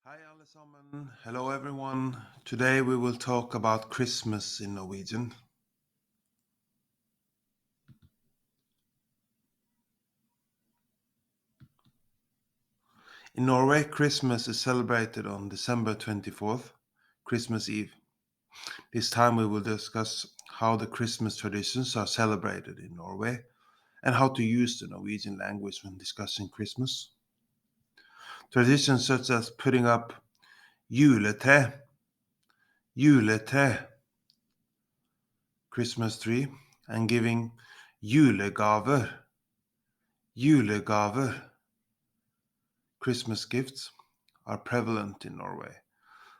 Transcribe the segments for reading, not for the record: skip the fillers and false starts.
Hei alle sammen. Hello everyone. Today we will talk about Christmas in Norwegian. In Norway, Christmas is celebrated on December 24th, Christmas Eve. This time we will discuss how the Christmas traditions are celebrated in Norway and how to use the Norwegian language when discussing Christmas. Traditions such as putting up juletre, Christmas tree, and giving julegave, Christmas gifts, are prevalent in Norway.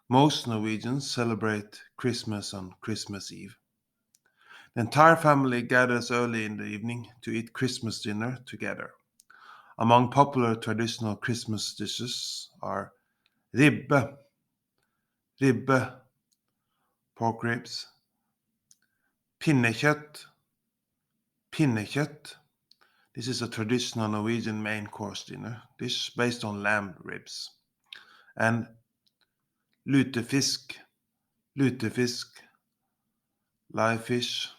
Most Norwegians celebrate Christmas on Christmas Eve. The entire family gathers early in the evening to eat Christmas dinner together. Among popular traditional Christmas dishes are ribbe, pork ribs, pinnekjøtt. This is a traditional Norwegian main course dinner dish based on lamb ribs. And lutefisk, live fish.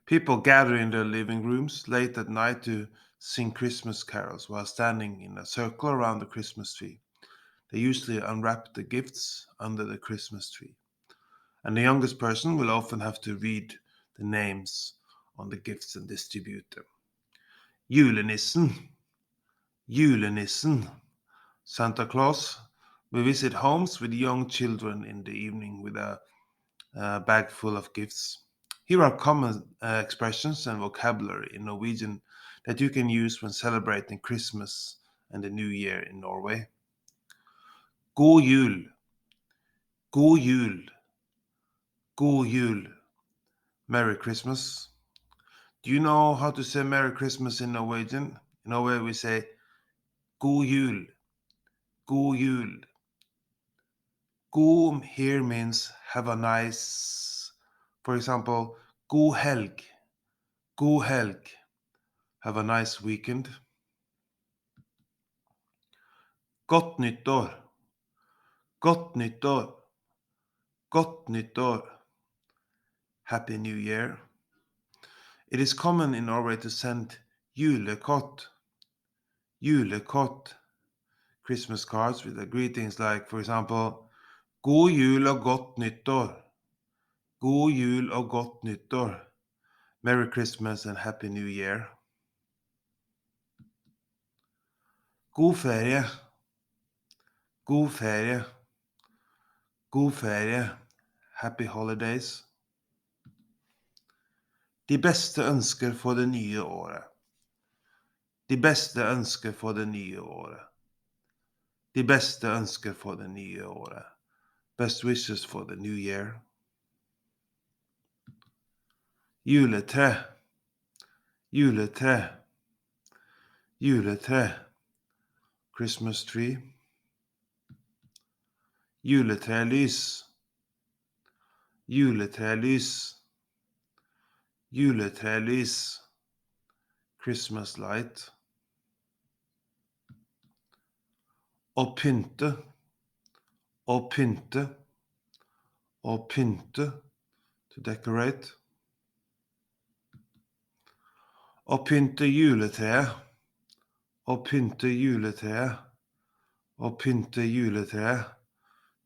People gather in their living rooms late at night to sing Christmas carols while standing in a circle around the Christmas tree. They usually unwrap the gifts under the Christmas tree. And the youngest person will often have to read the names on the gifts and distribute them. Julenissen, Santa Claus will visit homes with young children in the evening with a bag full of gifts. Here are common expressions and vocabulary in Norwegian that you can use when celebrating Christmas and the New Year in Norway. God jul, god jul, Merry Christmas. Do you know how to say Merry Christmas in Norwegian? In Norway we say god jul. God here means have a nice, for example, god helg, have a nice weekend. Godt nyttår, Happy New Year. It is common in Norway to send julekort, Christmas cards with the greetings like, for example, God jul og godt nyttår, Merry Christmas and Happy New Year. God ferie, Happy Holidays. De beste ønsker for det nye året. De beste ønsker for det nye året. Best wishes for the new year. Juletre, Christmas tree. Juletrelys, Christmas light. Å pynte, to decorate. Å pynte juletreet,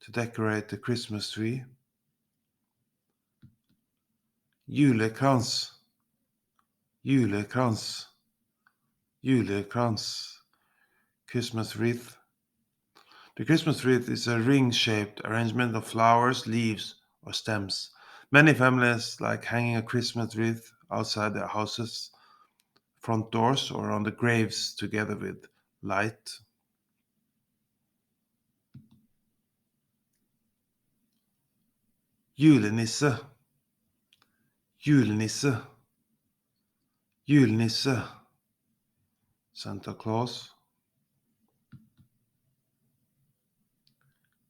to decorate the Christmas tree. Julekrans, Christmas wreath. The Christmas wreath is a ring-shaped arrangement of flowers, leaves, or stems. Many families like hanging a Christmas wreath outside their houses, front doors, or on the graves together with light. Julenisse, Santa Claus.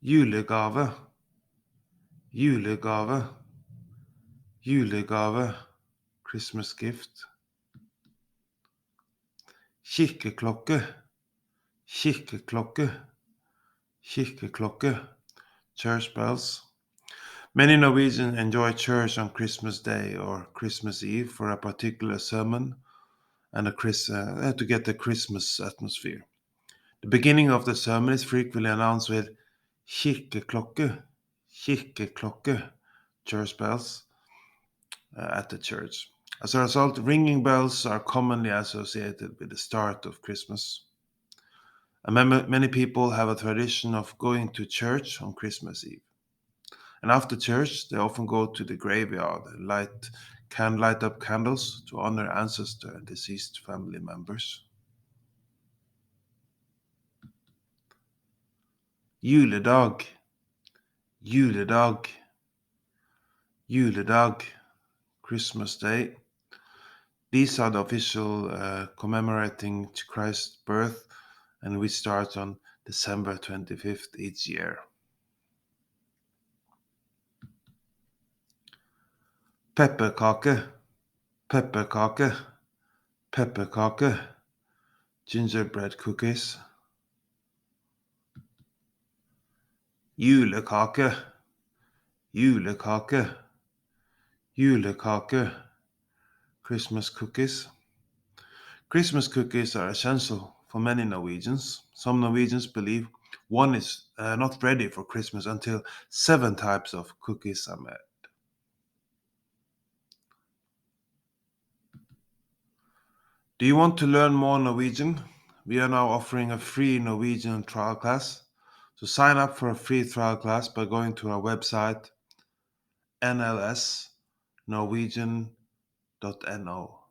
Julegave, Christmas gift. Kirkeklokker, kirkeklokker, church bells. Many Norwegians enjoy church on Christmas Day or Christmas Eve for a particular sermon and to get the Christmas atmosphere. The beginning of the sermon is frequently announced with kirkeklokker, church bells at the church. As a result, ringing bells are commonly associated with the start of Christmas. And many people have a tradition of going to church on Christmas Eve. And after church, they often go to the graveyard and light up candles to honor ancestors and deceased family members. Juledag, juledag, juledag, Christmas Day. These are the official commemorating Christ's birth, and we start on December 25th each year. Pepperkaker, pepperkaker, pepperkaker, gingerbread cookies. Julekaker, julekaker, julekaker, Christmas cookies. Christmas cookies are essential for many Norwegians. Some Norwegians believe one is not ready for Christmas until 7 types of cookies are made. Do you want to learn more Norwegian? We are now offering a free Norwegian trial class. So sign up for a free trial class by going to our website nlsnorwegian.no.